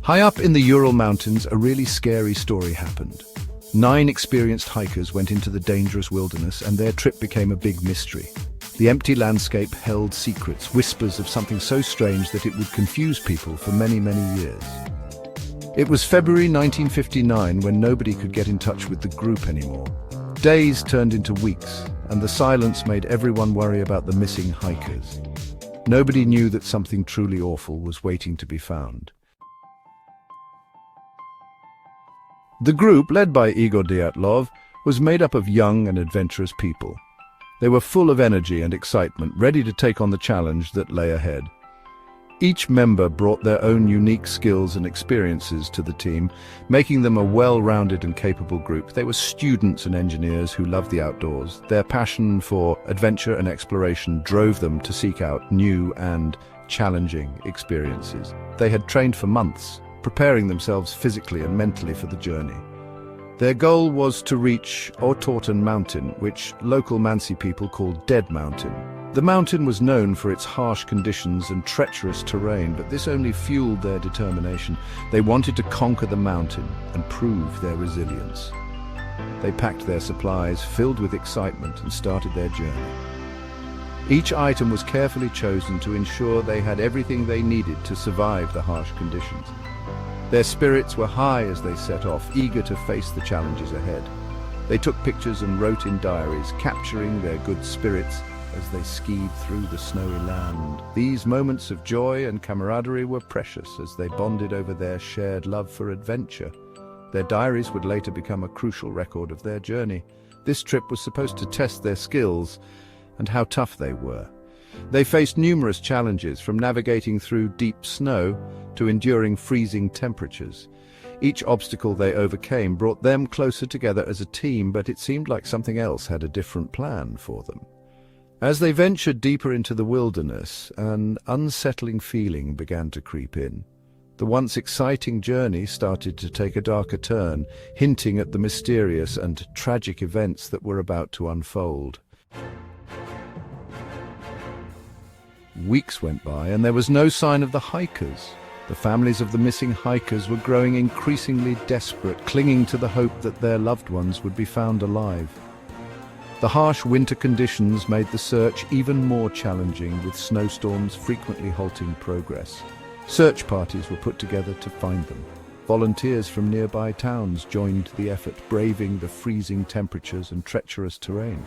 High up in the Ural Mountains, a really scary story happened. 9 experienced hikers went into the dangerous wilderness, and their trip became a big mystery. The empty landscape held secrets, whispers of something so strange that it would confuse people for many, many years. It was February 1959 when nobody could get in touch with the group anymore. Days turned into weeks, and the silence made everyone worry about the missing hikers. Nobody knew that something truly awful was waiting to be found. The group, led by Igor Dyatlov, was made up of young and adventurous people. They were full of energy and excitement, ready to take on the challenge that lay ahead. Each member brought their own unique skills and experiences to the team, making them a well-rounded and capable group. They were students and engineers who loved the outdoors. Their passion for adventure and exploration drove them to seek out new and challenging experiences. They had trained for months, preparing themselves physically and mentally for the journey. Their goal was to reach Ural Mountain, which local Mansi people called Dead Mountain. The mountain was known for its harsh conditions and treacherous terrain, but this only fueled their determination. They wanted to conquer the mountain and prove their resilience. They packed their supplies, filled with excitement, and started their journey. Each item was carefully chosen to ensure they had everything they needed to survive the harsh conditions. Their spirits were high as they set off, eager to face the challenges ahead. They took pictures and wrote in diaries, capturing their good spirits as they skied through the snowy land. These moments of joy and camaraderie were precious as they bonded over their shared love for adventure. Their diaries would later become a crucial record of their journey. This trip was supposed to test their skills and how tough they were. They faced numerous challenges, from navigating through deep snow to enduring freezing temperatures. Each obstacle they overcame brought them closer together as a team, but it seemed like something else had a different plan for them. As they ventured deeper into the wilderness, an unsettling feeling began to creep in. The once exciting journey started to take a darker turn, hinting at the mysterious and tragic events that were about to unfold. Weeks went by, and there was no sign of the hikers. The families of the missing hikers were growing increasingly desperate, clinging to the hope that their loved ones would be found alive. The harsh winter conditions made the search even more challenging, with snowstorms frequently halting progress. Search parties were put together to find them. Volunteers from nearby towns joined the effort, braving the freezing temperatures and treacherous terrain.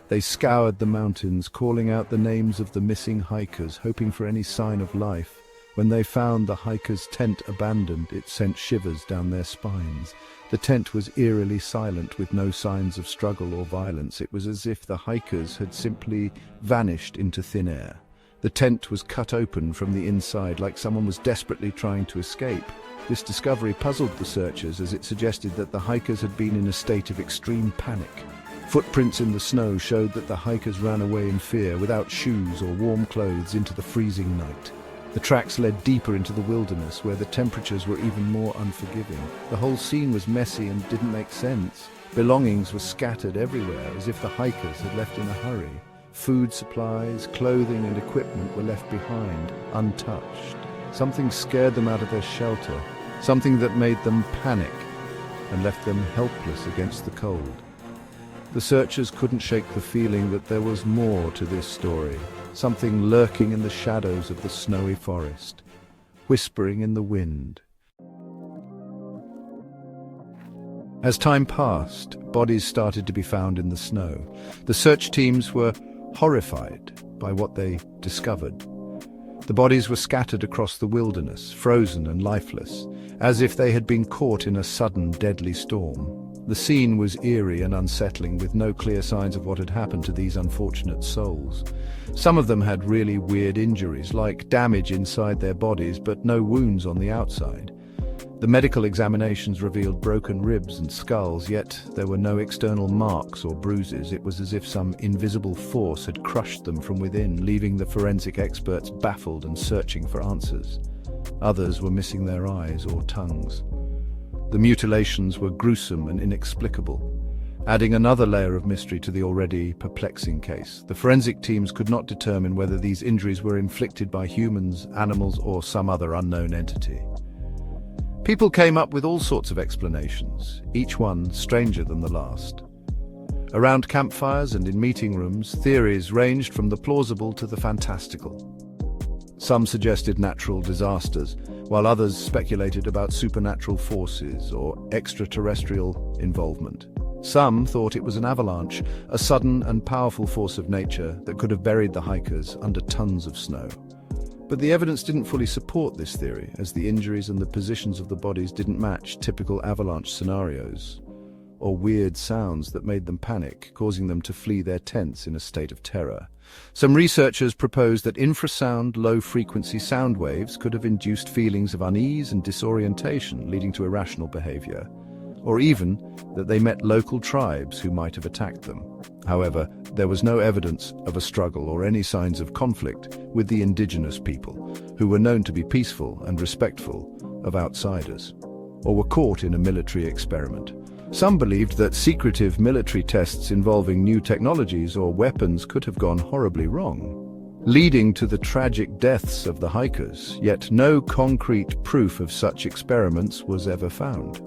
They scoured the mountains, calling out the names of the missing hikers, hoping for any sign of life. When they found the hikers' tent abandoned, it sent shivers down their spines. The tent was eerily silent, with no signs of struggle or violence. It was as if the hikers had simply vanished into thin air. The tent was cut open from the inside, like someone was desperately trying to escape. This discovery puzzled the searchers, as it suggested that the hikers had been in a state of extreme panic. Footprints in the snow showed that the hikers ran away in fear, without shoes or warm clothes, into the freezing night. The tracks led deeper into the wilderness, where the temperatures were even more unforgiving. The whole scene was messy and didn't make sense. Belongings were scattered everywhere, as if the hikers had left in a hurry. Food supplies, clothing and equipment were left behind, untouched. Something scared them out of their shelter, something that made them panic and left them helpless against the cold. The searchers couldn't shake the feeling that there was more to this story, something lurking in the shadows of the snowy forest, whispering in the wind. As time passed, bodies started to be found in the snow. The search teams were horrified by what they discovered. The bodies were scattered across the wilderness, frozen and lifeless, as if they had been caught in a sudden, deadly storm. The scene was eerie and unsettling, with no clear signs of what had happened to these unfortunate souls. Some of them had really weird injuries, like damage inside their bodies, but no wounds on the outside. The medical examinations revealed broken ribs and skulls, yet there were no external marks or bruises. It was as if some invisible force had crushed them from within, leaving the forensic experts baffled and searching for answers. Others were missing their eyes or tongues. The mutilations were gruesome and inexplicable, adding another layer of mystery to the already perplexing case. The forensic teams could not determine whether these injuries were inflicted by humans, animals, or some other unknown entity. People came up with all sorts of explanations, each one stranger than the last. Around campfires and in meeting rooms, theories ranged from the plausible to the fantastical. Some suggested natural disasters, while others speculated about supernatural forces or extraterrestrial involvement. Some thought it was an avalanche, a sudden and powerful force of nature that could have buried the hikers under tons of snow. But the evidence didn't fully support this theory, as the injuries and the positions of the bodies didn't match typical avalanche scenarios, or weird sounds that made them panic, causing them to flee their tents in a state of terror. Some researchers proposed that infrasound, low-frequency sound waves could have induced feelings of unease and disorientation, leading to irrational behavior, or even that they met local tribes who might have attacked them. However, there was no evidence of a struggle or any signs of conflict with the indigenous people, who were known to be peaceful and respectful of outsiders, or were caught in a military experiment. Some believed that secretive military tests involving new technologies or weapons could have gone horribly wrong, leading to the tragic deaths of the hikers, yet no concrete proof of such experiments was ever found.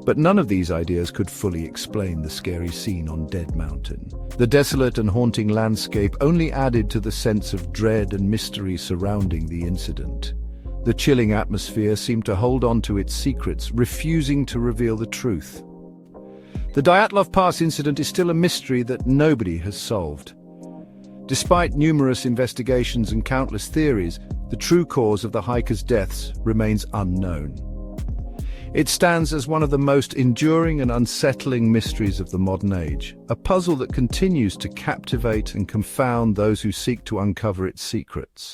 But none of these ideas could fully explain the scary scene on Dead Mountain. The desolate and haunting landscape only added to the sense of dread and mystery surrounding the incident. The chilling atmosphere seemed to hold on to its secrets, refusing to reveal the truth. The Dyatlov Pass incident is still a mystery that nobody has solved. Despite numerous investigations and countless theories, the true cause of the hikers' deaths remains unknown. It stands as one of the most enduring and unsettling mysteries of the modern age, a puzzle that continues to captivate and confound those who seek to uncover its secrets.